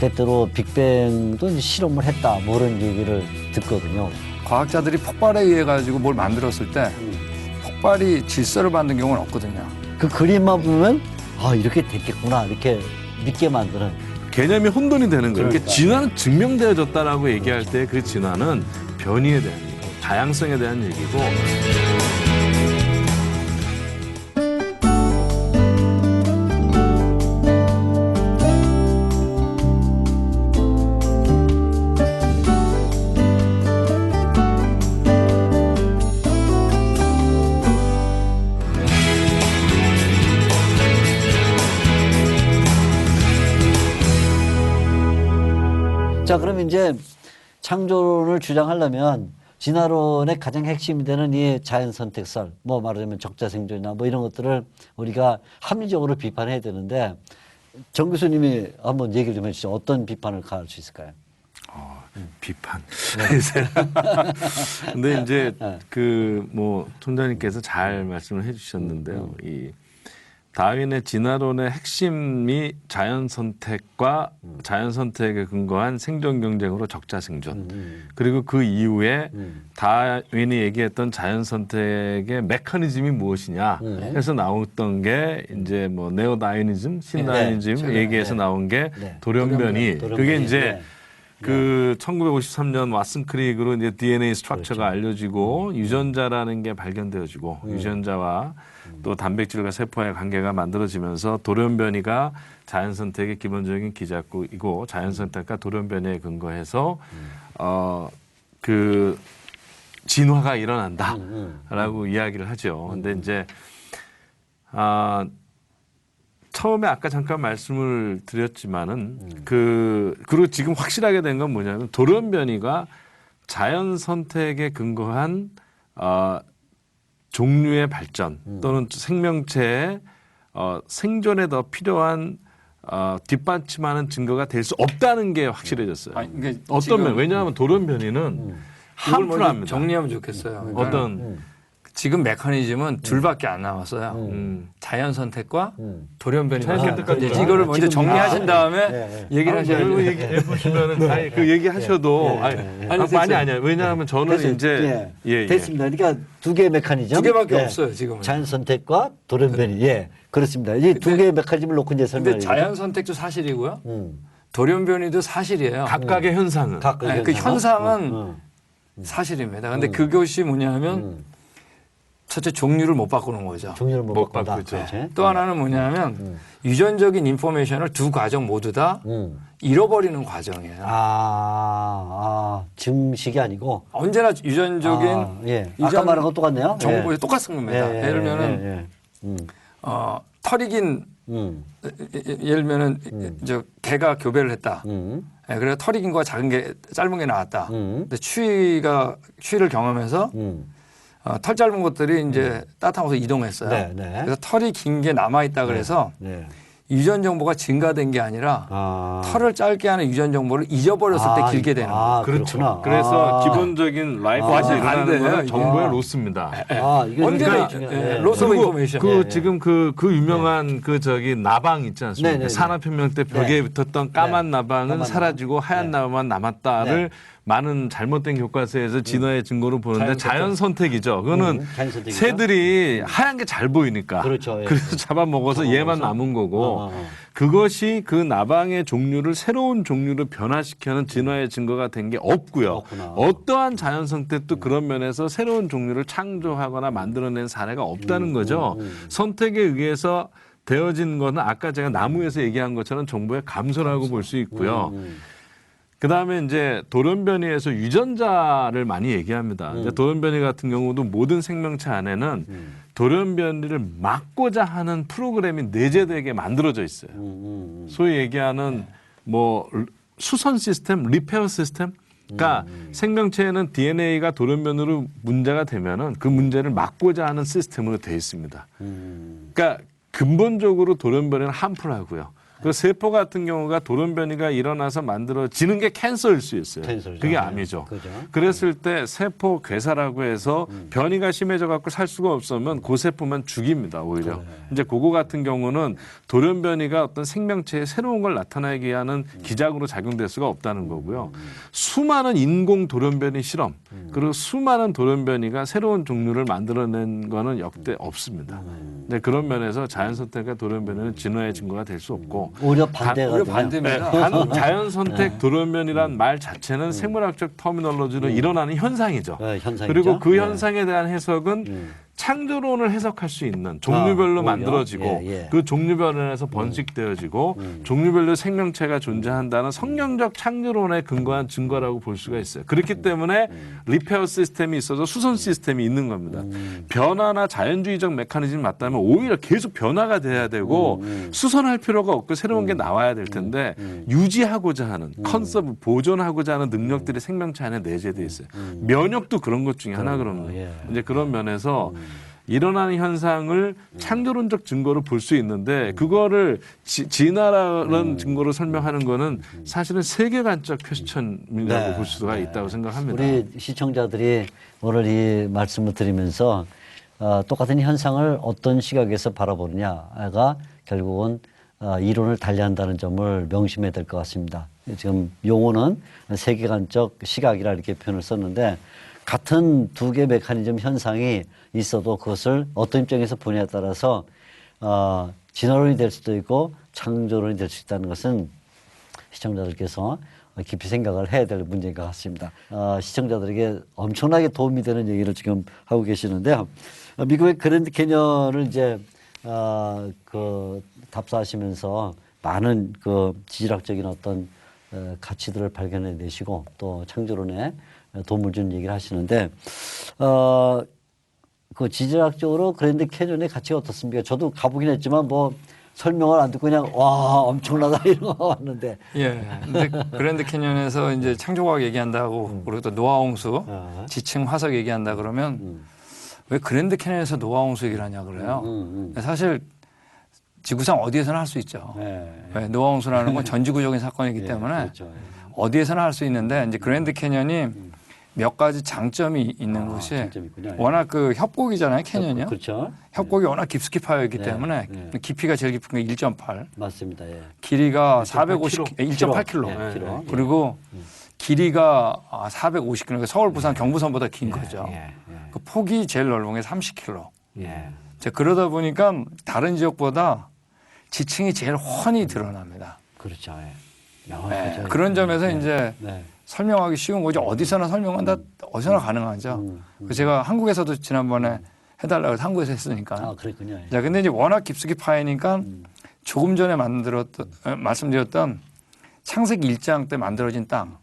때때로 빅뱅도 이제 실험을 했다 뭐 그런 얘기를 듣거든요. 과학자들이 폭발에 의해 가지고 뭘 만들었을 때 폭발이 질서를 받는 경우는 없거든요. 그 그림만 보면 아 이렇게 됐겠구나 이렇게 믿게 만드는. 개념이 혼돈이 되는 거예요. 그러니까. 그러니까 진화는 증명되어졌다라고 얘기할 때 그 진화는 변이에 대한 얘기, 다양성에 대한 얘기고. 자, 그럼 이제 창조론을 주장하려면 진화론의 가장 핵심이 되는 이 자연선택설, 뭐 말하자면 적자생존이나 뭐 이런 것들을 우리가 합리적으로 비판해야 되는데 정 교수님이 한번 얘기 좀 해주시죠. 어떤 비판을 가할 수 있을까요? 비판. 근데 이제 그 뭐 총장님께서 잘 말씀을 해주셨는데요. 이 다윈의 진화론의 핵심이 자연 선택과 자연 선택에 근거한 생존 경쟁으로 적자 생존. 그리고 그 이후에 다윈이 얘기했던 자연 선택의 메커니즘이 무엇이냐 해서 나왔던 게 이제 뭐 네오 다이니즘, 신다이니즘 얘기해서 나온 게 돌연변이. 그게 이제 그 1953년 왓슨 크릭으로 이제 DNA 스트럭처가 알려지고 유전자라는 게 발견되어지고 유전자와 또 단백질과 세포의 관계가 만들어지면서 돌연변이가 자연 선택의 기본적인 기작이고 자연 선택과 돌연변이에 근거해서 그 진화가 일어난다라고 이야기를 하죠. 근데 이제 처음에 아까 잠깐 말씀을 드렸지만은 그리고 지금 확실하게 된 건 뭐냐면 돌연변이가 자연 선택에 근거한 종류의 발전 또는 생명체의 생존에 더 필요한 뒷받침하는 증거가 될 수 없다는 게 확실해졌어요. 아니, 그러니까 어떤 면 지금 왜냐하면 돌연변이는 그걸 먼저 함프랍니다. 정리하면 좋겠어요. 그러니까 어떤 지금 메커니즘은 둘밖에 안 나왔어요. 자연 선택과 돌연변이. 자연 선택과 이제 돌연변이. 이거를 먼저 정리하신 다음에 네. 얘기를 하셔야죠. 얘기해 보시면은 아니 그 얘기 하셔도 아니 아니야. 왜냐하면 저는 됐어요. 이제 됐습니다. 그러니까 두 개의 메커니즘. 두 개밖에 없어요, 지금은. 자연 선택과 돌연변이. 예, 그렇습니다. 이 두 개의 메커니즘을 놓고 이제 설명을. 근데 자연 선택도 사실이고요. 돌연변이도 사실이에요. 각각의 현상은 각각의 그 현상은 어. 사실입니다. 근데 그것이 뭐냐면 첫째 종류를 못 바꾸는 거죠. 종류를 못 못 바꾼다. 바꾸죠. 그렇지? 또 하나는 뭐냐면 유전적인 인포메이션을 두 과정 모두 다 잃어버리는 과정이에요. 증식이 아니고. 언제나 유전적인 예. 아까 말한 거 똑같네요. 정보에 예. 똑같은 겁니다. 예, 예를 들면은 털이 긴 예를 들면은 저 개가 교배를 했다. 예, 그래서 털이 긴 거와 작은 게 짧은 게 나왔다. 근데 추위를 경험해서 털 짧은 것들이 이제 따뜻한 곳으로 이동했어요. 네, 네. 그래서 털이 긴 게 남아 있다 그래서 네. 유전 정보가 증가된 게 아니라 털을 짧게 하는 유전 정보를 잊어버렸을 때 길게 되는 거예요. 그렇구나. 그래서 기본적인 라이프가 완전 일어나는 반대예요, 거는 이게. 정보의 로스입니다. 이게 언제나 중요해요. 로스 오브 그리고 인포메이션. 그 지금 그 유명한 그 저기 나방 있지 않습니까? 네, 네, 네. 산업혁명 때 벽에 붙었던 까만 나방은 까만 사라지고 하얀 나방만 남았다를 많은 잘못된 교과서에서 진화의 증거로 보는데 자연 선택이죠. 그거는 자연 선택이죠. 새들이 하얀 게 잘 보이니까. 그렇죠. 예. 그래서 잡아먹어서 얘만 남은 거고 그것이 그 나방의 종류를 새로운 종류로 변화시키는 진화의 증거가 된 게 없고요. 없구나. 어떠한 자연 선택도 그런 면에서 새로운 종류를 창조하거나 만들어낸 사례가 없다는 거죠. 선택에 의해서 되어진 거는 아까 제가 나무에서 얘기한 것처럼 정보의 감소라고 볼 수 있고요. 그다음에 이제 돌연변이에서 유전자를 많이 얘기합니다. 이제 돌연변이 같은 경우도 모든 생명체 안에는 돌연변이를 막고자 하는 프로그램이 내재되게 만들어져 있어요. 소위 얘기하는 뭐 수선 시스템, 리페어 시스템. 그러니까 생명체에는 DNA가 돌연변이로 문제가 되면은 그 문제를 막고자 하는 시스템으로 되어 있습니다. 그러니까 근본적으로 돌연변이는 함풀하고요. 그 세포 같은 경우가 돌연변이가 일어나서 만들어지는 게 캔서일 수 있어요. 캔서죠. 그게 암이죠. 그죠. 그랬을 때 세포 괴사라고 해서 변이가 심해져 갖고 살 수가 없으면 그 세포만 죽입니다. 오히려. 이제 그거 같은 경우는 돌연변이가 어떤 생명체의 새로운 걸 나타나게 하는 기작으로 작용될 수가 없다는 거고요. 수많은 인공 돌연변이 실험 그리고 수많은 돌연변이가 새로운 종류를 만들어낸 거는 역대 없습니다. 네, 그런 면에서 자연 선택과 돌연변이는 진화의 증거가 될 수 없고 오히려 반대가 오히려 되네요. 반대입니다. 단 자연 선택 돌연변이란 말 자체는 생물학적 터미놀로지로 일어나는 현상이죠. 네, 현상이죠. 그리고 그 네. 현상에 대한 해석은 창조론을 해석할 수 있는 종류별로 오히려? 만들어지고 예, 예. 그 종류별에서 번식되어지고 종류별로 생명체가 존재한다는 성경적 창조론에 근거한 증거라고 볼 수가 있어요. 그렇기 때문에 리페어 시스템이 있어서 수선 시스템이 있는 겁니다. 변화나 자연주의적 메커니즘이 맞다면 오히려 계속 변화가 돼야 되고 수선할 필요가 없고 새로운 게 나와야 될 텐데 유지하고자 하는 컨서브 보존하고자 하는 능력들이 생명체 안에 내재돼 있어요. 면역도 그런 것 중에 하나 그런 예. 이제 그런 면에서 일어나는 현상을 창조론적 증거로 볼 수 있는데 그거를 진화라는 증거로 설명하는 거는 사실은 세계관적 퀘스천이라고 볼 수가 있다고 생각합니다. 우리 시청자들이 오늘 이 말씀을 드리면서 똑같은 현상을 어떤 시각에서 바라보느냐가 결국은 이론을 달리한다는 점을 명심해야 될 것 같습니다. 지금 용어는 세계관적 시각이라 이렇게 표현을 썼는데 같은 두 개의 메커니즘 현상이 있어도 그것을 어떤 입장에서 보냐에 따라서 진화론이 될 수도 있고 창조론이 될 수 있다는 것은 시청자들께서 깊이 생각을 해야 될 문제인 것 같습니다. 시청자들에게 엄청나게 도움이 되는 얘기를 지금 하고 계시는데요. 미국의 그랜드 캐년을 이제 답사하시면서 많은 그 지질학적인 어떤 가치들을 발견해 내시고 또 창조론에 도움을 주는 얘기를 하시는데 그 지질학적으로 그랜드 캐년의 가치가 어떻습니까? 저도 가보긴 했지만 뭐 설명을 안 듣고 그냥 와 엄청나다 이런 거 왔는데. 예. 근데 그랜드 캐년에서 이제 창조과학 얘기한다고 그리고 또 노아홍수, 지층 화석 얘기한다 그러면 왜 그랜드 캐년에서 노아홍수 얘기를 하냐 그래요. 사실 지구상 어디에서나 할 수 있죠. 네, 노아홍수라는 건 전지구적인 사건이기 때문에 그렇죠. 어디에서나 할 수 있는데 이제 그랜드 캐년이 몇 가지 장점이 있는 것이 장점이 있군요. 워낙 그 협곡이잖아요, 캐년이요. 그렇죠. 협곡이 워낙 깊숙이 파여 있기 네, 때문에 네. 깊이가 제일 깊은 게 1.8, 맞습니다. 예. 길이가 1.8km. 예, 킬로. 그리고 길이가 450km. 서울, 부산, 경부선보다 긴 거죠. 그 폭이 제일 넓은 게 30km. 자, 그러다 보니까 다른 지역보다 지층이 제일 훤히 드러납니다. 그렇죠. 예. 네, 그런 점에서 이제 네. 설명하기 쉬운 거죠. 어디서나 설명은 다 어디서나 가능하죠. 그래서 제가 한국에서도 지난번에 해달라고 해서 한국에서 했으니까. 그랬군요. 예. 자, 근데 이제 워낙 깊숙이 파이니까 조금 전에 말씀드렸던 창세기 1장 때 만들어진 땅.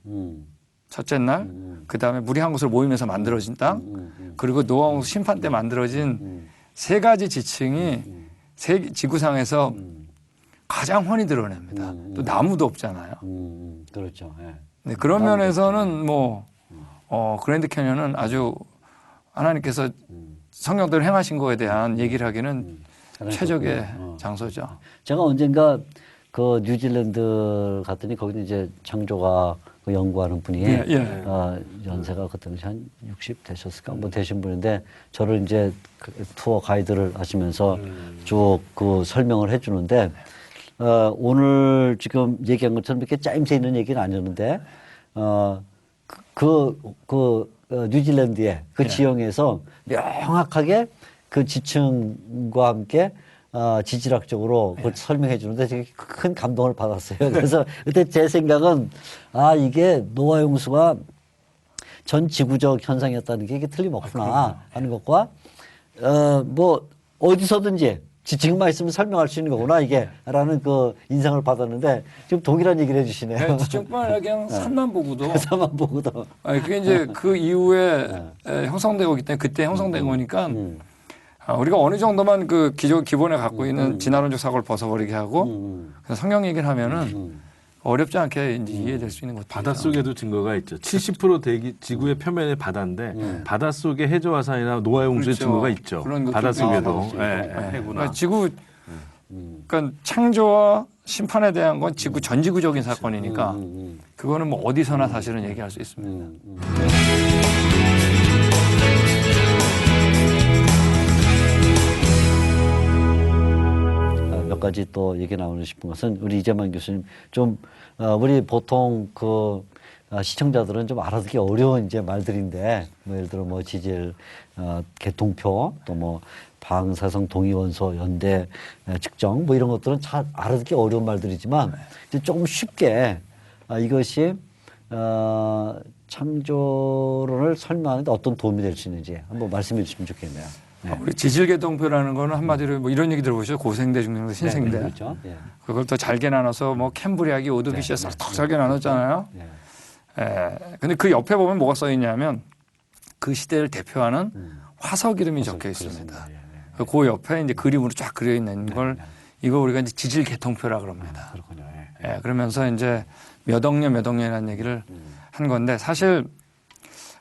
첫째 날, 그 다음에 물이 한 곳으로 모이면서 만들어진 땅, 그리고 노아홍수 심판 때 만들어진 세 가지 지층이 지구상에서 가장 훤히 드러냅니다. 또 나무도 없잖아요. 그렇죠. 예. 네, 그런 면에서는 뭐 그랜드 캐년은 아주 하나님께서 성경대로 행하신 거에 대한 얘기를 하기는 최적의 장소죠. 제가 언젠가 그 뉴질랜드 갔더니 거기는 이제 창조가 그 연구하는 분이 연세가 그때 한 60 되셨을까 뭐 되신 분인데 저를 이제 그 투어 가이드를 하시면서 쭉 그 설명을 해주는데 오늘 지금 얘기한 것처럼 이렇게 짜임새 있는 얘기는 아니었는데 뉴질랜드의 그 지형에서 명확하게 그 지층과 함께 지질학적으로 그걸 설명해 주는데 되게 큰 감동을 받았어요. 그래서 그때 제 생각은 이게 노아홍수가 전 지구적 현상이었다는 게 이게 틀림없구나 하는 것과 뭐 어디서든지 지층만 있으면 설명할 수 있는 거구나 이게 라는 그 인상을 받았는데 지금 동일한 얘기를 해주시네요. 네, 지층뿐 아니라 그냥 산만 보고도. 산만 보고도. 그게 이제 그 이후에 형성되고 있기 때문에 그때 형성된 거니까 우리가 어느 정도만 그 기본에 갖고 있는 진화론적 사고를 벗어버리게 하고 그래서 성경 얘기를 하면은 어렵지 않게 이제 이해될 수 있는 거죠. 바닷속에도 증거가 있죠. 70% 지구의 표면의 바다인데 바닷속에 해저 화산이나 노아홍수의 그렇죠. 증거가 있죠. 그런 것도 바닷속에도 있죠. 해구나. 그러니까 그러니까 창조와 심판에 대한 건 지구 전지구적인 사건이니까 그거는 뭐 어디서나 사실은 얘기할 수 있습니다. 몇 가지 또 얘기 나오고 싶은 것은 우리 이재만 교수님 좀 우리 보통 그 시청자들은 좀 알아듣기 어려운 이제 말들인데 뭐 예를 들어 뭐 지질 개통표 또 뭐 방사성 동위원소 연대 측정 뭐 이런 것들은 잘 알아듣기 어려운 말들이지만 이제 조금 쉽게 이것이 창조론을 설명하는데 어떤 도움이 될 수 있는지 한번 말씀해 주시면 좋겠네요. 네. 우리 지질계통표라는 거는 한마디로 뭐 이런 얘기 들어보시죠. 고생대, 중생대, 신생대. 네, 그렇죠. 예. 그걸 더 잘게 나눠서 뭐 캠브리아기, 오드비시에서 더 잘게 나눴잖아요. 예. 근데 그 옆에 보면 뭐가 써 있냐면 그 시대를 대표하는 화석 이름이 적혀 있습니다. 그 옆에 이제 그림으로 쫙 그려 있는 걸 이거 우리가 이제 지질계통표라 그럽니다. 그렇군요. 예, 그러면서 이제 몇 억 년이라는 얘기를 한 건데 사실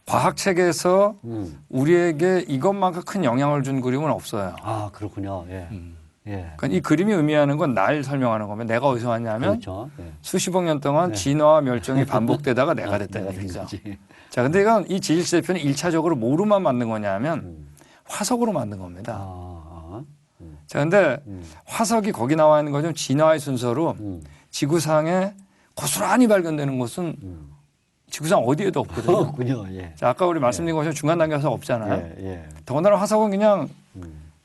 과학 책에서 우리에게 이것만큼 큰 영향을 준 그림은 없어요. 아, 그렇군요. 예. 예. 그러니까 이 그림이 의미하는 건 날 설명하는 거면 내가 어디서 왔냐면 그렇죠. 예. 수십억 년 동안 진화와 멸종이 반복되다가 내가 됐다는 얘기죠. 자, 근데 이건 이 지질시대표는 1차적으로 뭐로만 만든 거냐면 화석으로 만든 겁니다. 자, 근데 화석이 거기 나와 있는 거죠. 진화의 순서로 지구상에 고스란히 발견되는 것은 지구상 어디에도 없거든요. 그렇군요. 예. 자, 아까 우리 말씀드린 것처럼 중간 단계 화석 없잖아요. 예. 예. 더군다나 화석은 그냥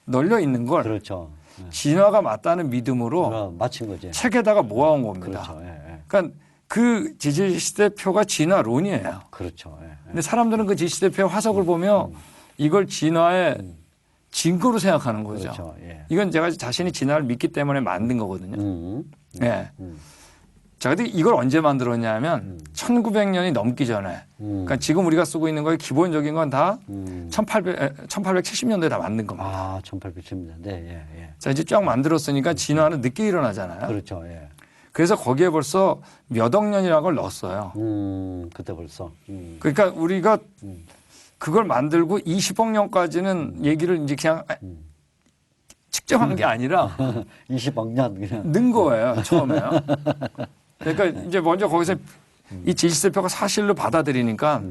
널려 있는 걸 그렇죠. 진화가 맞다는 믿음으로 맞힌 거지. 책에다가 모아온 겁니다. 그렇죠. 예. 예. 그러니까 그 지질시대표가 진화론이에요. 그렇죠. 예. 근데 사람들은 그 지질시대표 화석을 보며 이걸 진화의 증거로 생각하는 거죠. 그렇죠. 예. 이건 제가 자신이 진화를 믿기 때문에 만든 거거든요. 예. 자, 근데 이걸 언제 만들었냐면 1900년이 넘기 전에. 그러니까 지금 우리가 쓰고 있는 거의 기본적인 건 다 1870년대에 다 만든 겁니다. 아, 1870년대. 예. 예. 자, 이제 쫙 만들었으니까 진화는 늦게 일어나잖아요. 그렇죠. 예. 그래서 거기에 벌써 몇 억 년이라는 걸 넣었어요. 그때 벌써. 그러니까 우리가 그걸 만들고 20억 년까지는 얘기를 이제 그냥 측정한 게 아니라 20억 년 그냥. 는 거예요, 처음에요. 그러니까 이제 먼저 거기서 이 지질세표가 사실로 받아들이니까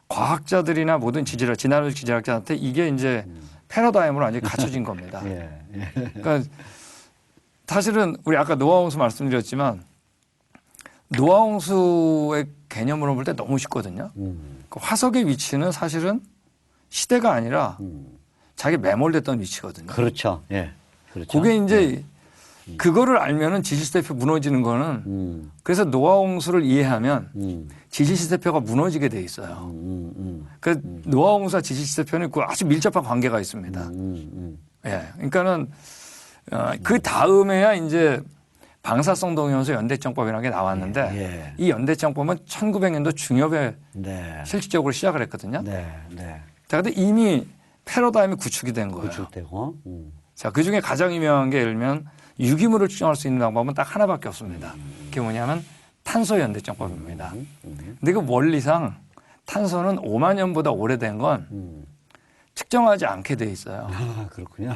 과학자들이나 모든 진화론 지질학자한테 이게 이제 패러다임으로 완전히 갖춰진 겁니다. 예. 예. 그러니까 사실은 우리 아까 노아홍수 말씀드렸지만 노아홍수의 개념으로 볼 때 너무 쉽거든요. 그 화석의 위치는 사실은 시대가 아니라 자기 매몰됐던 위치거든요. 그렇죠. 예. 그렇죠. 그게 이제 그거를 알면은 지질시대표 무너지는 거는 그래서 노아홍수를 이해하면 지질시대표가 무너지게 돼 있어요. 그 노아홍수와 지질시대표는 그 아주 밀접한 관계가 있습니다. 예, 그러니까는 그 다음에야 이제 방사성 동위원소 연대정법이라는 게 나왔는데 예. 이 연대정법은 1900년도 중엽에 네. 실질적으로 시작을 했거든요. 네. 네. 자, 근데 이미 패러다임이 구축이 된 거예요. 구축되고. 자, 그 중에 가장 유명한 게 예를 들면 유기물을 추정할 수 있는 방법은 딱 하나밖에 없습니다. 그게 뭐냐면 탄소 연대정법입니다. 근데 그 원리상 탄소는 5만 년보다 오래된 건 측정하지 않게 돼 있어요. 아, 그렇군요.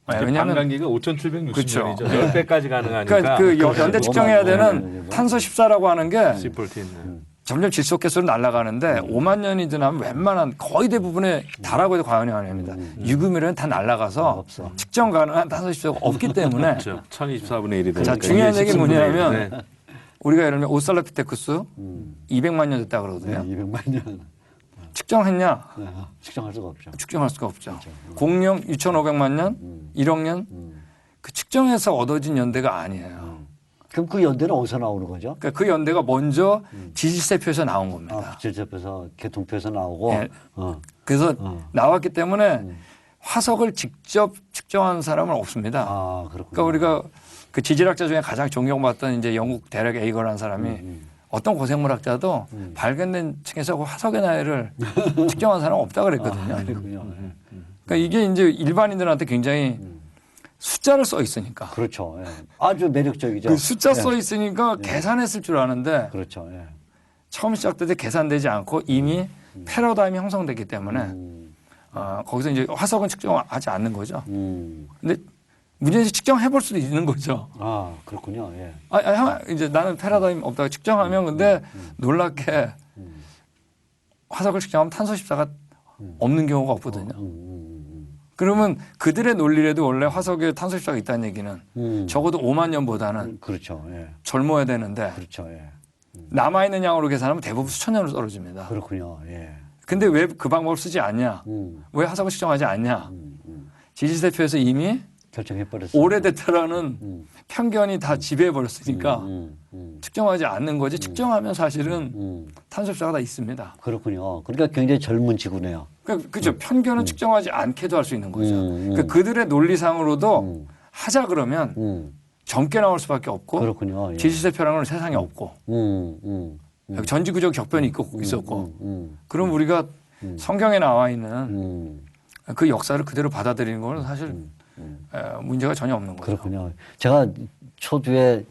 왜냐하면 반감기가 5,760년이죠. 그렇죠. 10배까지 가능하니까. 그러니까 그 연대 측정해야 되는 오만 탄소 14라고 하는 게 C14. 점점 질소 개수로 날아가는데 5만 년이 지나면 웬만한 거의 대부분의 다라고 해도 과언이 아닙니다. 유기물은 다 날아가서 없어. 측정 가능한 탄소 14가 없기 때문에 그렇죠. 1024분의 1이 되니까. 자, 중요한 얘기는 뭐냐면 네. 우리가 예를 들면 오살라피테쿠스 200만 년 됐다 그러거든요. 200만 년. 측정했냐? 네, 측정할 수가 없죠. 측정할 수가 없죠. 공룡 6,500만 년, 1억 년 그 측정해서 얻어진 연대가 아니에요. 그럼 그 연대는 어디서 나오는 거죠? 그러니까 그 연대가 먼저 지질세표에서 나온 겁니다. 질서표에서 개통표에서 나오고. 예. 그래서 나왔기 때문에 화석을 직접 측정한 사람은 없습니다. 아, 그렇군요. 그러니까 우리가 그 지질학자 중에 가장 존경받던 이제 영국 대략 에이거라는 사람이 어떤 고생물학자도 발견된 층에서 그 화석의 나이를 측정한 사람은 없다 그랬거든요. 그렇군요. 그러니까 이게 이제 일반인들한테 굉장히 숫자를 써 있으니까. 그렇죠. 예. 아주 매력적이죠. 그 숫자 예. 써 있으니까 계산했을 줄 아는데 그렇죠. 예. 처음 시작될 때 계산되지 않고 이미 패러다임이 형성됐기 때문에 거기서 이제 화석은 측정하지 않는 거죠. 근데 문제인지 측정해 볼 수도 있는 거죠. 아, 그렇군요. 예. 이제 나는 패러다임 없다고 측정하면 근데 놀랍게 화석을 측정하면 탄소 14가 없는 경우가 없거든요. 그러면 그들의 논리라도 원래 화석에 탄소 14가 있다는 얘기는 적어도 5만 년보다는 그렇죠. 예. 젊어야 되는데 그렇죠. 예. 남아있는 양으로 계산하면 대부분 수천 년으로 떨어집니다. 그렇군요. 예. 근데 왜 그 방법을 쓰지 않냐? 왜 화석을 측정하지 않냐? 지질세표에서 이미 결정해버렸어요. 오래됐다라는 편견이 다 지배해버렸으니까 측정하지 않는 거지 측정하면 사실은 탄소 14가 다 있습니다. 그렇군요. 그러니까 굉장히 젊은 지구네요. 그죠. 편견은 측정하지 않게도 할 수 있는 거죠. 그러니까 그들의 논리상으로도 하자 그러면 젊게 나올 수밖에 없고 그렇군요. 예. 지질세표라는 건 세상에 없고 전지구적 격변이 있었고 그럼 우리가 성경에 나와 있는 그 역사를 그대로 받아들이는 건 사실 문제가 전혀 없는 거죠. 그렇군요. 제가 초두에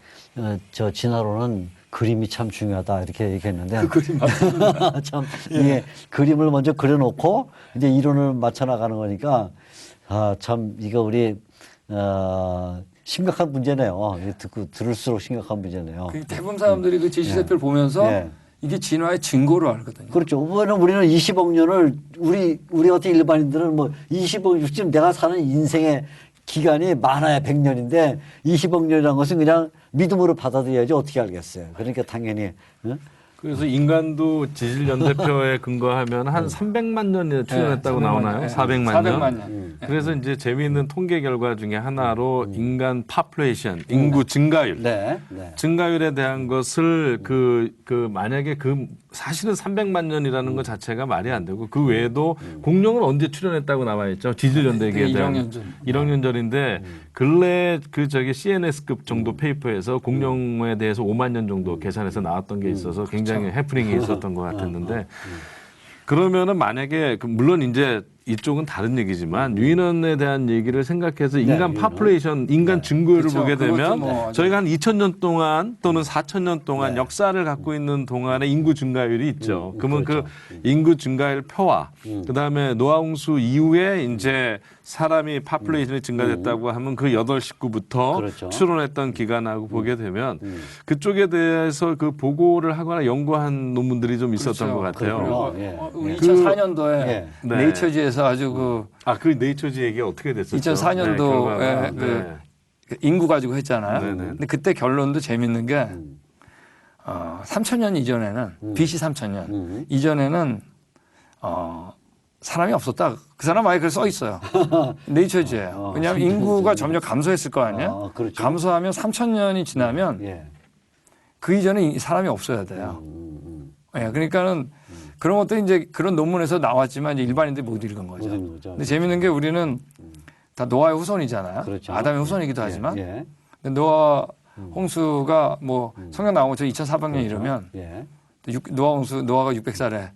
저 진화론은 그림이 참 중요하다 이렇게 얘기했는데 그 그림 맞습니다. 참 예. 그림을 먼저 그려놓고 이제 이론을 맞춰 나가는 거니까 참 이거 우리 심각한 문제네요. 듣고 들을수록 심각한 문제네요. 대부분 사람들이 그 지질세표를 보면서 이게 진화의 증거로 알거든요. 그렇죠. 우리는 20억 년을 우리 같은 일반인들은 뭐 20억 년 지금 내가 사는 인생의 기간이 많아야 100년인데 20억 년이라는 것은 그냥 믿음으로 받아들여야지 어떻게 알겠어요. 그러니까 당연히 그래서 인간도 지질 연대표에 근거하면 한 300만 년이 출현했다고 나오나요? 400만 년. 400만 년. 그래서 이제 재미있는 통계 결과 중에 하나로 인간 파퓰레이션, 인구 증가율. 네. 증가율에 대한 것을 만약에 사실은 300만 년이라는 것 자체가 말이 안 되고 그 외에도 공룡은 언제 출현했다고 나와 있죠. 지질 연대기에 대한 1억 년 전. 1억 년 전인데 근래 CNS급 정도 페이퍼에서 공룡에 대해서 5만 년 정도 계산해서 나왔던 게 있어서 굉장히 해프닝이 있었던 것 같았는데 그러면은 만약에 물론 이제 이쪽은 다른 얘기지만 유인원에 대한 얘기를 생각해서 인간 파퓰레이션, 인간 증거율을 그렇죠. 보게 되면 뭐 저희가 한 2000년 동안 또는 4000년 동안 역사를 갖고 있는 동안에 인구 증가율이 있죠. 그러면 그렇죠. 그 인구 증가율 표와 그다음에 노아홍수 이후에 이제 사람이 파퓰레이션이 증가됐다고 하면 그 8식구부터 그렇죠. 추론했던 기간하고 보게 되면 그쪽에 대해서 그 보고를 하거나 연구한 논문들이 좀 있었던 것 같아요. 그렇군요. 2004년도에 네. 네이처지에서 아주 그 네이처지 얘기가 어떻게 됐었죠? 2004년도에 그 인구 가지고 했잖아요. 네네. 근데 그때 결론도 재밌는 게 3,000년 이전에는 BC 3,000년 이전에는 사람이 없었다. 그 사람 아예 그래 써 있어요. 네이처지예요. 왜냐하면 인구가 점점 감소했을 거 아니에요. 그렇죠. 감소하면 3,000년이 지나면 그 이전에 사람이 없어야 돼요. 예, 그러니까는 그런 것도 이제 그런 논문에서 나왔지만 이제 일반인들이 못 읽은 거죠. 근데 재밌는 게 우리는 다 노아의 후손이잖아요. 그렇죠. 아담의 후손이기도 하지만 근데 노아 홍수가 뭐 성경 나온 것처럼 2,400년 이러면 노아가 600살에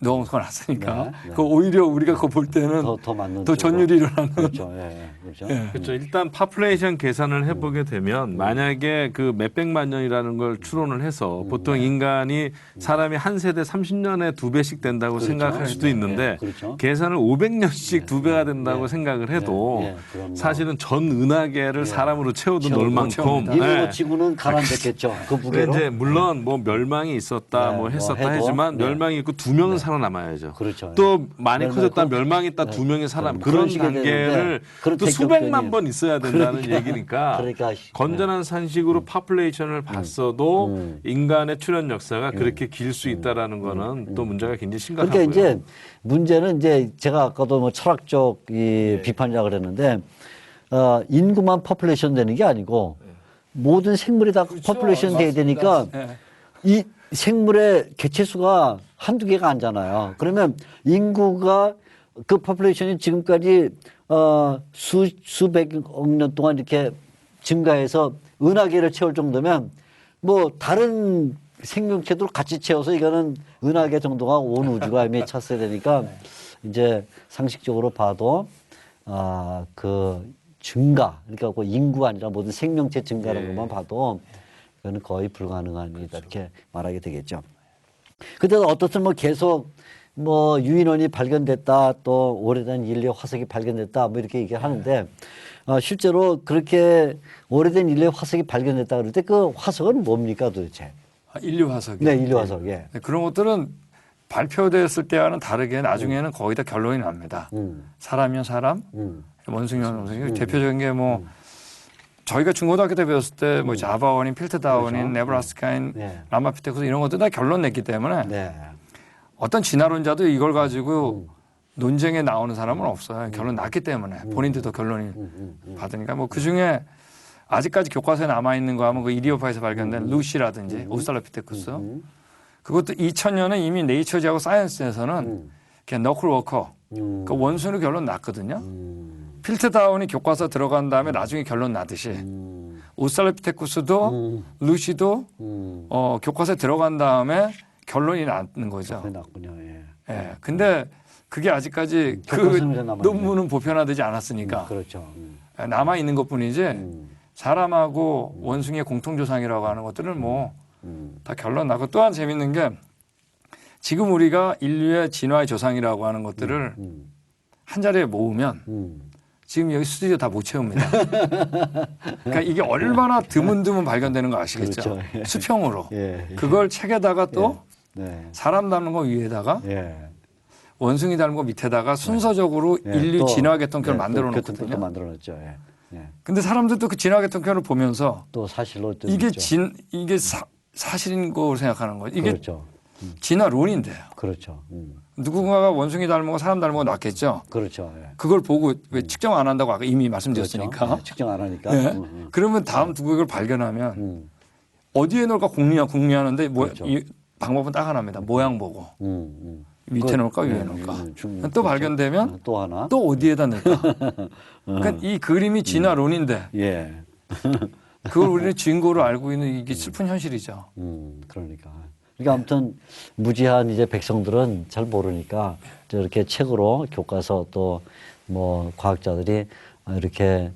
노아 홍수가 났으니까 그 오히려 우리가 그거 볼 때는 더 맞는 더 전율이 일어나는. 그렇죠. 그렇죠. 그렇죠. 일단 파퓰레이션 계산을 해보게 되면 만약에 그 몇백만 년이라는 걸 추론을 해서 보통 인간이 사람이 한 세대 30년에 2배씩 된다고 생각할 수도 있는데 계산을 500년씩 2배가 된다고 생각을 해도 사실은 전 은하계를 사람으로 채워도 놀 만큼 이거 지구는 가라앉았겠죠. 그 무게로. 이제 물론 뭐 멸망이 있었다 뭐 했었다 하지만 멸망이 있고 2명은 살아남아야죠. 그렇죠. 또 많이 커졌다 멸망이 있다 2명이 살아남 그런 단계를 또 수백만 번 있어야 된다는 얘기니까 건전한 산식으로 파퓰레이션을 봤어도 인간의 출현 역사가 그렇게 길 수 있다라는 거는 또 문제가 굉장히 심각하고요. 그러니까 이제 문제는 이제 제가 아까도 뭐 철학적 비판이라고 그랬는데 인구만 퍼퓰레이션 되는 게 아니고 모든 생물이 다 퍼퓰레이션 돼야 되니까 이 생물의 개체수가 한두 개가 아니잖아요. 그러면 인구가 그 퍼퓰레이션이 지금까지 수백억 년 동안 이렇게 증가해서 은하계를 채울 정도면 뭐 다른 생명체도 같이 채워서 이거는 은하계 정도가 온 우주가 이미 찼어야 되니까 이제 상식적으로 봐도 그 증가 그러니까 그 인구가 아니라 모든 생명체 증가라는 것만 봐도 이거는 거의 불가능한 일이다 이렇게 말하게 되겠죠. 근데도 어떻든 뭐 계속 뭐 유인원이 발견됐다, 또 오래된 인류의 화석이 발견됐다, 뭐 이렇게 얘기를 하는데 실제로 그렇게 오래된 인류의 화석이 발견됐다 그럴 때 그 화석은 뭡니까 도대체? 인류 화석이. 네, 인류 화석. 예. 네, 그런 것들은 발표됐을 때와는 다르게 나중에는 거의 다 결론이 납니다. 사람이면 사람, 원숭이면 원숭이. 대표적인 게 뭐 저희가 중고등학교 때 배웠을 때 뭐 자바원인, 필트다운인, 그렇죠. 네브라스카인, 네. 라마피테쿠스 이런 것들 다 결론 냈기 때문에 네. 어떤 진화론자도 이걸 가지고 논쟁에 나오는 사람은 없어요. 결론 났기 때문에 본인들도 결론이 받으니까 뭐 그 중에 아직까지 교과서에 남아 있는 거 하면 그 이디오파에서 발견된 루시라든지 오스트랄로피테쿠스 그것도 2000년에 이미 네이처지하고 사이언스에서는 그냥 너클워커 그 원순으로 결론 났거든요. 필트다운이 교과서 들어간 다음에 나중에 결론 나듯이 오스트랄로피테쿠스도 루시도 교과서에 들어간 다음에 결론이 나는 거죠. 그게 났군요. 예. 예. 근데 그게 아직까지 그 교과서에 남아있네. 논문은 보편화되지 않았으니까 그렇죠. 남아 있는 것뿐이지 사람하고 원숭이의 공통조상이라고 하는 것들은 뭐 다 결론 나고 또한 재밌는 게 지금 우리가 인류의 진화의 조상이라고 하는 것들을 한 자리에 모으면 지금 여기 스튜디오 다 못 채웁니다. 그러니까 이게 얼마나 드문드문 발견되는 거 아시겠죠? 그렇죠. 예. 수평으로. 예. 그걸 책에다가 또 네. 사람 닮은 거 위에다가 예. 원숭이 닮은 거 밑에다가 순서적으로 예, 인류 또, 진화 계통표를 예, 만들어 또 교통편도 놓거든요. 만들어 놨죠. 예. 예. 근데 사람들도 그 진화 계통표를 보면서 또 사실로 또 이게 있죠. 이게 사실인 거로 생각하는 거예요. 이게 그렇죠. 진화론인데요. 그렇죠. 누군가가 원숭이 닮은 거 사람 닮은 거 낫겠죠. 그렇죠. 예. 그걸 보고 왜 측정 안 한다고 아까 이미 말씀드렸으니까. 그렇죠. 예, 측정 안 하니까. 예. 그러면 다음 두 곡을 발견하면 어디에 놓을까 궁리하는데 그렇죠. 이 방법은 딱 하나입니다. 모양 보고 밑에 놓을까 위에 놓을까. 또 그렇죠. 발견되면 또 하나. 또 어디에다 넣을까. 그러니까 이 그림이 진화론인데 예. 그걸 우리는 증거로 알고 있는 이게 슬픈 현실이죠. 그러니까. 그러니까 아무튼 무지한 이제 백성들은 잘 모르니까 저렇게 책으로 교과서 또 뭐 과학자들이 이렇게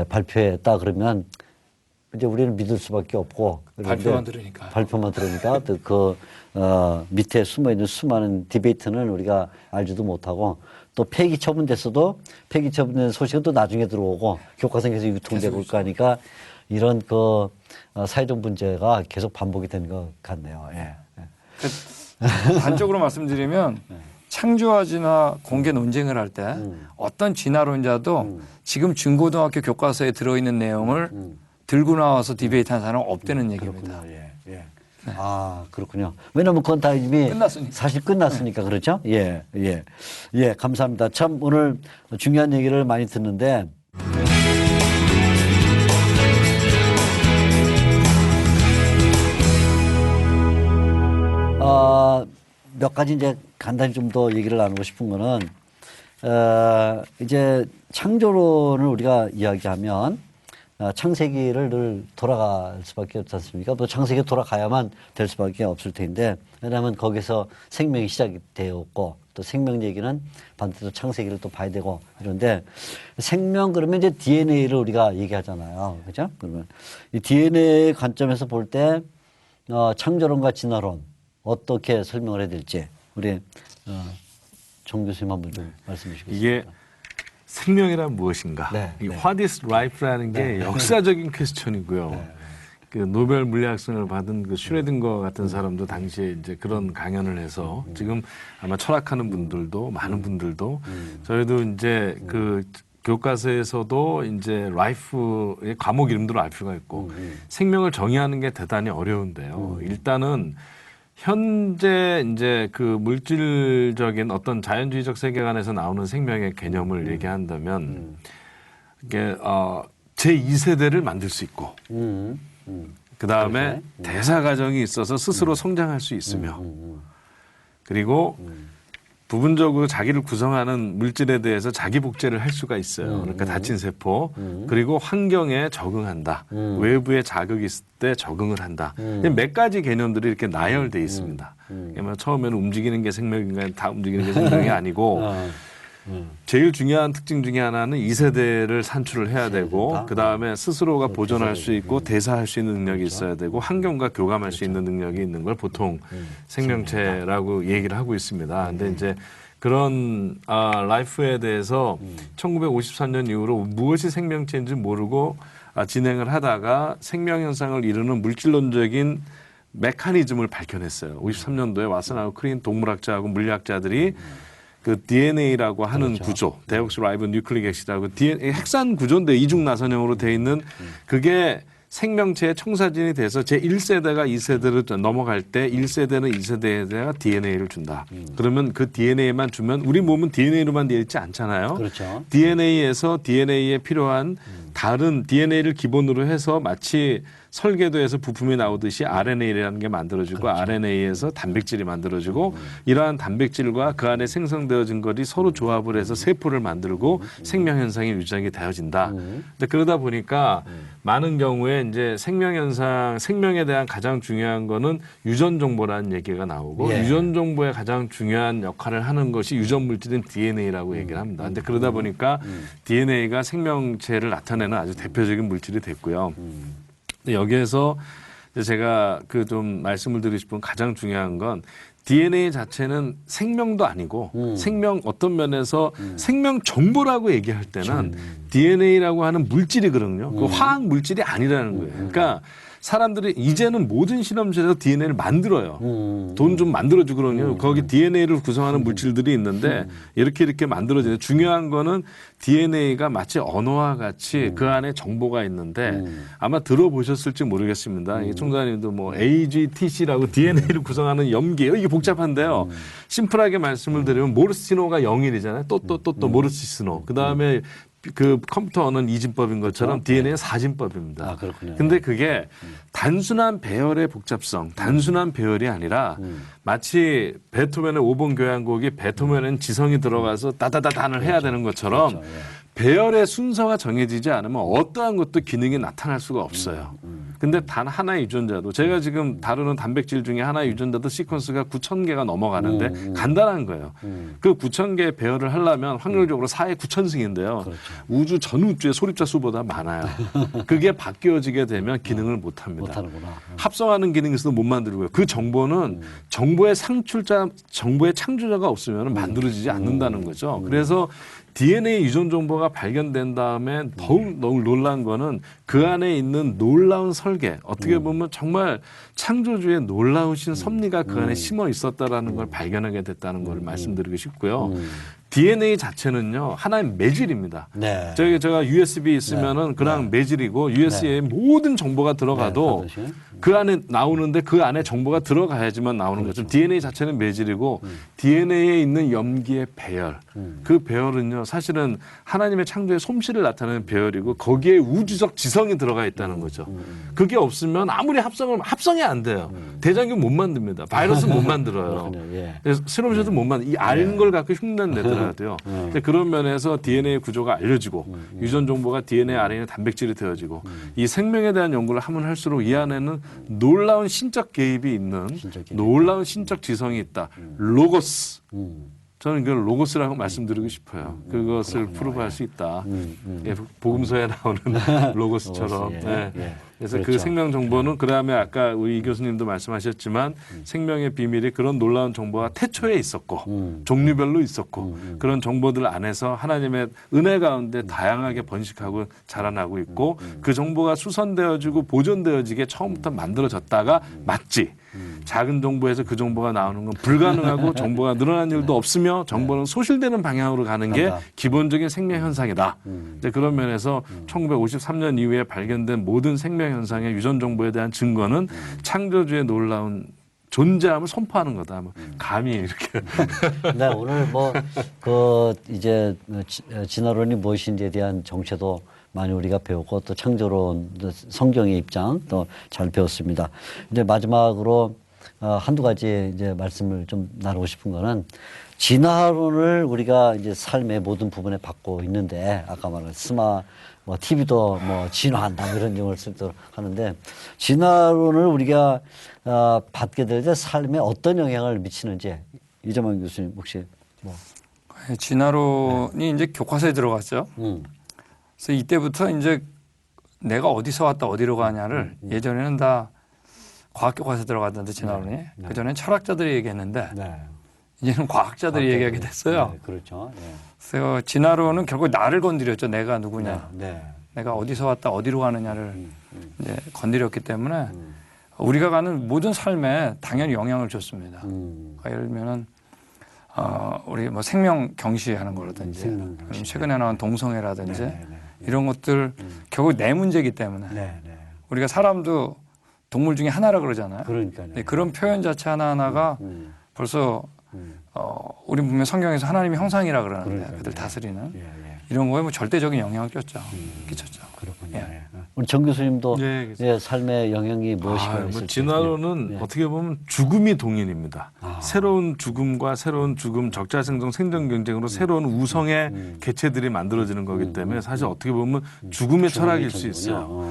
발표했다 그러면 이제 우리는 믿을 수밖에 없고 발표만 들으니까. 발표만 들으니까 또 그 밑에 숨어 있는 수많은 디베이트는 우리가 알지도 못하고 또 폐기 처분됐어도 폐기 처분된 소식은 또 나중에 들어오고 교과서에 계속 유통되고 하니까 이런 그 사회적 문제가 계속 반복이 되는 것 같네요. 예. 단적으로 말씀드리면 창조화지나 공개 논쟁을 할 때 어떤 진화론자도 지금 중고등학교 교과서에 들어있는 내용을 들고 나와서 디베이트하는 사람은 없다는 얘기입니다. 그렇군요. 예. 예. 아, 그렇군요. 왜냐면 그건 다 이미 끝났으니까. 사실 끝났으니까 그렇죠? 예. 예. 예, 감사합니다. 참 오늘 중요한 얘기를 많이 듣는데 몇 가지 이제 간단히 좀 더 얘기를 나누고 싶은 거는 이제 창조론을 우리가 이야기하면 창세기를 늘 돌아갈 수밖에 없지 않습니까? 또 창세기에 돌아가야만 될 수밖에 없을 텐데 왜냐하면 거기서 생명이 시작이 되었고 또 생명 얘기는 반드시 창세기를 또 봐야 되고 이런데 생명 그러면 이제 DNA를 우리가 얘기하잖아요. 그죠? 그러면 이 DNA 관점에서 볼 때 창조론과 진화론 어떻게 설명을 해야 될지 우리 정 교수님 한번 좀 말씀해 주시겠습니까? 이게 생명이란 무엇인가? 네, 이 네. What is life라는 게 역사적인 퀘스천이고요. 그 노벨 물리학상을 받은 그 슈레딩거 같은 사람도 당시에 이제 그런 강연을 해서 지금 아마 철학하는 분들도 많은 분들도 저희도 이제 그 교과서에서도 이제 라이프의 과목 이름들을 알 필요가 있고 생명을 정의하는 게 대단히 어려운데요. 일단은 현재 이제 그 물질적인 어떤 자연주의적 세계관에서 나오는 생명의 개념을 얘기한다면 이게 제2세대를 만들 수 있고 그 다음에 대사 과정이 있어서 스스로 성장할 수 있으며 그리고 부분적으로 자기를 구성하는 물질에 대해서 자기 복제를 할 수가 있어요. 그러니까 다친 세포 그리고 환경에 적응한다. 외부의 자극이 있을 때 적응을 한다. 몇 가지 개념들이 이렇게 나열돼 있습니다. 그러면 처음에는 움직이는 게 생명인가 다 움직이는 게 생명이 아니고 제일 중요한 특징 중에 하나는 2세대를 산출을 해야 되고 그 다음에 스스로가 보존할 수 있고 대사할 수 있는 능력이 있어야 되고 환경과 교감할 수 있는 능력이 있는 걸 보통 생명체라고 얘기를 하고 있습니다. 근데 이제 그런 라이프에 대해서 1953년 이후로 무엇이 생명체인지 모르고 진행을 하다가 생명 현상을 이루는 물질론적인 메커니즘을 밝혀냈어요. 53년도에 왓슨하고 크린 동물학자하고 물리학자들이 그 DNA라고 하는 구조, 데옥스라이보 뉴클릭 애시드라고 DNA 핵산 구조인데 이중 나선형으로 돼 있는 그게 생명체의 청사진이 돼서 제 1세대가 2세대로 넘어갈 때 1세대는 2세대에다가 DNA를 준다. 그러면 그 DNA만 주면 우리 몸은 DNA로만 되어 있지 않잖아요. 그렇죠. DNA에서 DNA에 필요한 다른 DNA를 기본으로 해서 마치 설계도에서 부품이 나오듯이 RNA라는 게 만들어지고 RNA에서 단백질이 만들어지고 이러한 단백질과 그 안에 생성되어진 것이 서로 조합을 해서 세포를 만들고 생명 현상이 유지하게 되어진다. 근데 그러다 보니까 많은 경우에 이제 생명 현상, 생명에 대한 가장 중요한 거는 유전 정보라는 얘기가 나오고 유전 정보의 가장 중요한 역할을 하는 것이 유전 물질인 DNA라고 얘기를 합니다. 근데 그러다 보니까 DNA가 생명체를 나타내는 아주 대표적인 물질이 됐고요. 근데 여기에서 제가 그 좀 말씀을 드리고 싶은 가장 중요한 건 DNA 자체는 생명도 아니고 생명 어떤 면에서 생명 정보라고 얘기할 때는 DNA라고 하는 물질이거든요. 그 화학 물질이 아니라는 거예요. 그러니까 사람들이 이제는 모든 실험실에서 DNA를 만들어요. 돈 좀 만들어주고 그러거든요. 거기 DNA를 구성하는 물질들이 있는데 이렇게 만들어지는 중요한 거는 DNA가 마치 언어와 같이 그 안에 정보가 있는데 아마 들어보셨을지 모르겠습니다. 이 총장님도 뭐 AGTC라고 DNA를 구성하는 염기예요. 이게 복잡한데요. 심플하게 말씀을 드리면 모르스 신호가 0일이잖아요. 또 모르스 신호. 그다음에 그 컴퓨터 언어는 이진법인 것처럼 DNA는 사진법입니다. 아, 그렇군요. 근데 그게 단순한 배열의 복잡성, 단순한 배열이 아니라 마치 베토벤의 5번 교향곡이 베토벤은 지성이 들어가서 따다다단을 해야 되는 것처럼 배열의 순서가 정해지지 않으면 어떠한 것도 기능이 나타날 수가 없어요. 근데 단 하나의 유전자도 제가 지금 다루는 단백질 중에 하나의 유전자도 시퀀스가 9,000개가 넘어가는데 간단한 거예요. 그 9,000개의 배열을 하려면 확률적으로 4의 9,000승인데요. 그렇죠. 우주 전 우주의 소립자 수보다 많아요. 그게 바뀌어지게 되면 기능을 못 합니다. 못하는구나. 합성하는 기능이 있어도 못 만들고요. 그 정보는 정보의 상출자, 정보의 창조자가 없으면 만들어지지 않는다는 거죠. 그래서 DNA 유전 정보가 발견된 다음에 더욱 놀란 거는 그 안에 있는 놀라운 설계, 어떻게 보면 정말 창조주의 놀라우신 섭리가 그 안에 심어 있었다라는 걸 발견하게 됐다는 걸 말씀드리고 싶고요. DNA 자체는요 하나의 매질입니다. 네. 제가 USB 있으면은 그냥 매질이고 USB에 모든 정보가 들어가도 그 안에 나오는데 그 안에 정보가 들어가야지만 나오는 거죠. DNA 자체는 매질이고 DNA에 있는 염기의 배열, 그 배열은요 사실은 하나님의 창조의 솜씨를 나타내는 배열이고 거기에 우주적 지성이 들어가 있다는 거죠. 그게 없으면 아무리 합성이 안 돼요. 대장균 못 만듭니다. 바이러스 못 만들어요. 실험실에서 못 만들. 이 아는 걸 갖고 흉내내더라고요. 근데 그런 면에서 DNA 구조가 알려지고 유전 정보가 DNA, RNA, 단백질이 되어지고 이 생명에 대한 연구를 하면 할수록 이 안에는 놀라운 신적 개입이 있는 놀라운 신적 지성이 있다. 로고스. 저는 그걸 로고스라고 말씀드리고 싶어요. 그것을 프루브할 수 있다. 예, 복음서에 나오는 로고스처럼. 네. 그래서 그렇죠. 그 생명 정보는 그다음에 아까 우리 이 교수님도 말씀하셨지만 생명의 비밀이 그런 놀라운 정보가 태초에 있었고 종류별로 있었고 그런 정보들 안에서 하나님의 은혜 가운데 다양하게 번식하고 자라나고 있고 그 정보가 수선되어지고 보존되어지게 처음부터 만들어졌다가 맞지. 작은 정보에서 그 정보가 나오는 건 불가능하고 정보가 늘어난 일도 없으며 정보는 소실되는 방향으로 가는 게 기본적인 생명 현상이다. 그런 면에서 1953년 이후에 발견된 모든 생명 현상의 유전 정보에 대한 증거는 창조주의 놀라운 존재함을 선포하는 거다. 뭐 감히 이렇게. 네, 오늘 이제 진화론이 무엇인지에 대한 정체도 많이 우리가 배웠고 또 창조론, 성경의 입장 또 잘 배웠습니다. 이제 마지막으로 한두 가지 이제 말씀을 좀 나누고 싶은 거는 진화론을 우리가 이제 삶의 모든 부분에 받고 있는데 아까 말한 TV도 진화한다 이런 용어를 쓰도록 하는데 진화론을 우리가 받게 될 때 삶에 어떤 영향을 미치는지 이정만 교수님 혹시 진화론이 이제 교과서에 들어갔죠. 그래서 이때부터 이제 내가 어디서 왔다 어디로 가냐를 예전에는 다 과학 교과서에 들어갔는데 진화론이 그 전엔 철학자들이 얘기했는데 이제는 과학자들이 얘기하게 됐어요. 네, 그렇죠. 네. 그래서 진화론은 결국 나를 건드렸죠. 내가 누구냐, 네. 내가 어디서 왔다 어디로 가느냐를 이제 건드렸기 때문에 우리가 가는 모든 삶에 당연히 영향을 줬습니다. 그러니까 예를 들면은 우리 뭐 생명 경시하는 거라든지 아니면 최근에 나온 동성애라든지 이런 것들 결국 내 문제이기 때문에 우리가 사람도 동물 중에 하나라 그러잖아요. 그러니까요. 그런 표현 자체 하나하나가 벌써 우리 분명 성경에서 하나님의 형상이라 그러는데 그들 다스리는 이런 거에 뭐 절대적인 영향을 끼쳤죠. 그렇군요. 예. 우리 정 교수님도 네, 삶의 영향이 무엇인가 있을지. 진화론은 어떻게 보면 죽음이 동일입니다. 새로운 죽음과 새로운 죽음, 적자생존, 생존 경쟁으로 새로운 우성의 개체들이 만들어지는 거기 때문에 사실 어떻게 보면 죽음의 철학일 수 있어요.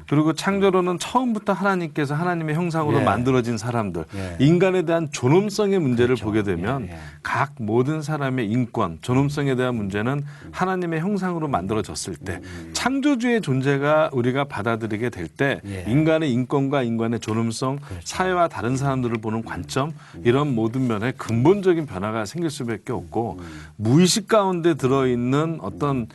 그리고 창조론은 처음부터 하나님께서 하나님의 형상으로 만들어진 사람들, 인간에 대한 존엄성의 문제를 보게 되면 각 모든 사람의 인권, 존엄성에 대한 문제는 하나님의 형상으로 만들어졌을 때 창조주의 존재가 우리가 받아들이게 될 때 인간의 인권과 인간의 존엄성, 사회와 다른 사람들을 보는 관점 이런 모든 면에 근본적인 변화가 생길 수밖에 없고 무의식 가운데 들어있는 어떤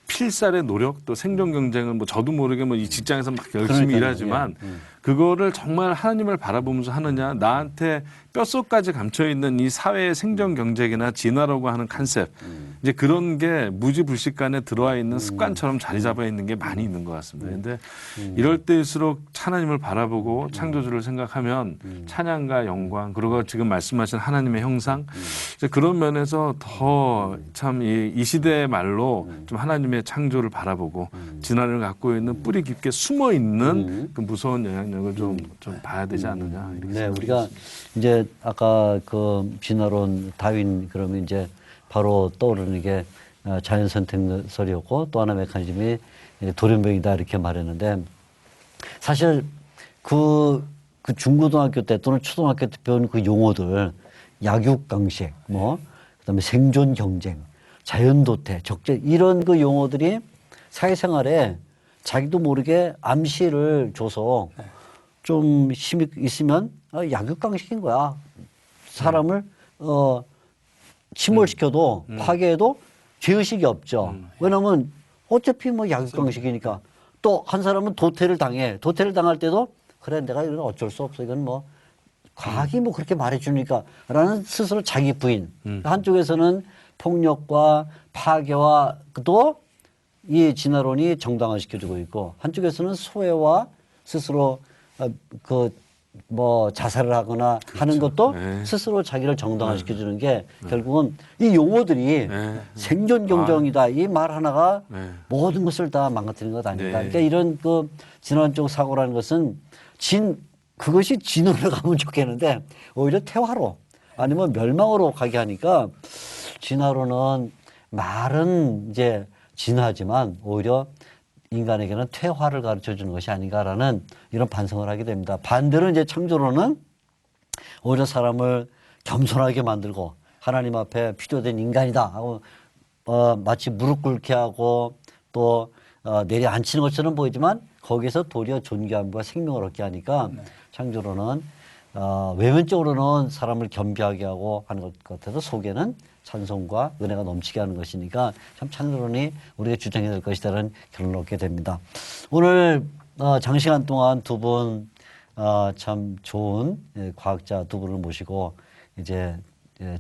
필살의 노력 또 생존 경쟁은 뭐 저도 모르게 뭐 이 직장에서 막 열심히 일하지만 그거를 정말 하나님을 바라보면서 하느냐 나한테 뼛속까지 감춰 있는 이 사회의 생존 경쟁이나 진화라고 하는 컨셉 이제 그런 게 무지불식간에 들어와 있는 습관처럼 자리 잡아 있는 게 많이 있는 것 같습니다. 그런데 이럴 때일수록 하나님을 바라보고 창조주를 생각하면 찬양과 영광 그리고 지금 말씀하신 하나님의 형상 이제 그런 면에서 더 참 이 시대의 말로 좀 하나님의 창조를 바라보고 진화를 갖고 있는 뿌리 깊게 숨어 있는 그 무서운 영향력을 좀 봐야 되지 않느냐 이렇게 네, 우리가 이제 아까 그 진화론 다윈 그러면 이제 바로 떠오르는 게 자연 선택설이었고 또 하나 메커니즘이 돌연변이다 이렇게 말했는데 사실 그 중고등학교 때 또는 초등학교 때 배운 그 용어들 약육강식 뭐 그다음에 생존 경쟁 자연도태 적재 이런 그 용어들이 사회생활에 자기도 모르게 암시를 줘서 좀 힘이 있으면 약육강식인 거야. 사람을 침몰시켜도 파괴해도 죄의식이 없죠. 왜냐하면 어차피 뭐 약육강식이니까 또 한 사람은 도태를 당해. 도태를 당할 때도 그래 내가 이건 어쩔 수 없어. 이건 뭐 과학이 뭐 그렇게 말해주니까 라는 스스로 자기 부인. 한쪽에서는 폭력과 파괴와 또 이 진화론이 정당화시켜주고 있고 한쪽에서는 소외와 스스로 뭐 자살을 하거나 하는 것도 스스로 자기를 정당화시켜주는 게 결국은 이 용어들이 생존 경쟁이다 이 말 하나가 모든 것을 다 망가뜨리는 것 아닌가. 그러니까 이런 그 진화론적 사고라는 것은 그것이 진화로 가면 좋겠는데 오히려 퇴화로 아니면 멸망으로 가게 하니까 진화론은 말은 이제 진화지만 오히려 인간에게는 퇴화를 가르쳐 주는 것이 아닌가라는 이런 반성을 하게 됩니다. 반대로 이제 창조론은 오히려 사람을 겸손하게 만들고 하나님 앞에 필요된 인간이다 하고 마치 무릎 꿇게 하고 또 내려앉히는 것처럼 보이지만 거기서 도리어 존귀함과 생명을 얻게 하니까 창조론은 외면적으로는 사람을 겸비하게 하고 하는 것 같아도 속에는 찬송과 은혜가 넘치게 하는 것이니까 참 창조론이 우리가 주장해야 될 것이다라는 결론을 얻게 됩니다. 오늘 장시간 동안 두 분 참 좋은 과학자 두 분을 모시고 이제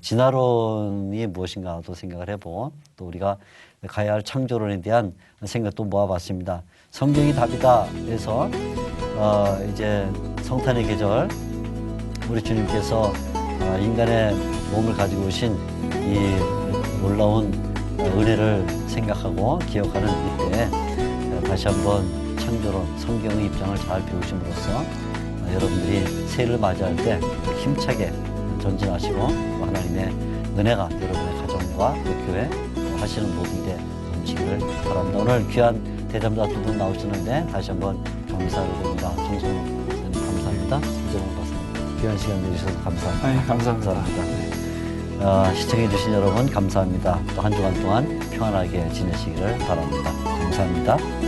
진화론이 무엇인가도 생각을 해보고 또 우리가 가야 할 창조론에 대한 생각도 모아봤습니다. 성경이 답이다 해서 이제 성탄의 계절 우리 주님께서 인간의 몸을 가지고 오신 이 놀라운 은혜를 생각하고 기억하는 이때 다시 한번 창조론 성경의 입장을 잘 배우심으로써 여러분들이 새해를 맞이할 때 힘차게 전진하시고 또 하나님의 은혜가 여러분의 가정과 또 교회 또 하시는 모든 데 넘치기를 바랍니다. 오늘 귀한 대담자 두 분 나오시는데 다시 한번 감사를 드립니다. 정성호 목사님 감사합니다. 이정훈 박사님 귀한 시간 내주셔서 감사합니다. 감사합니다. 시청해 주신 여러분 감사합니다. 또 한 주간 동안 평안하게 지내시기를 바랍니다. 감사합니다.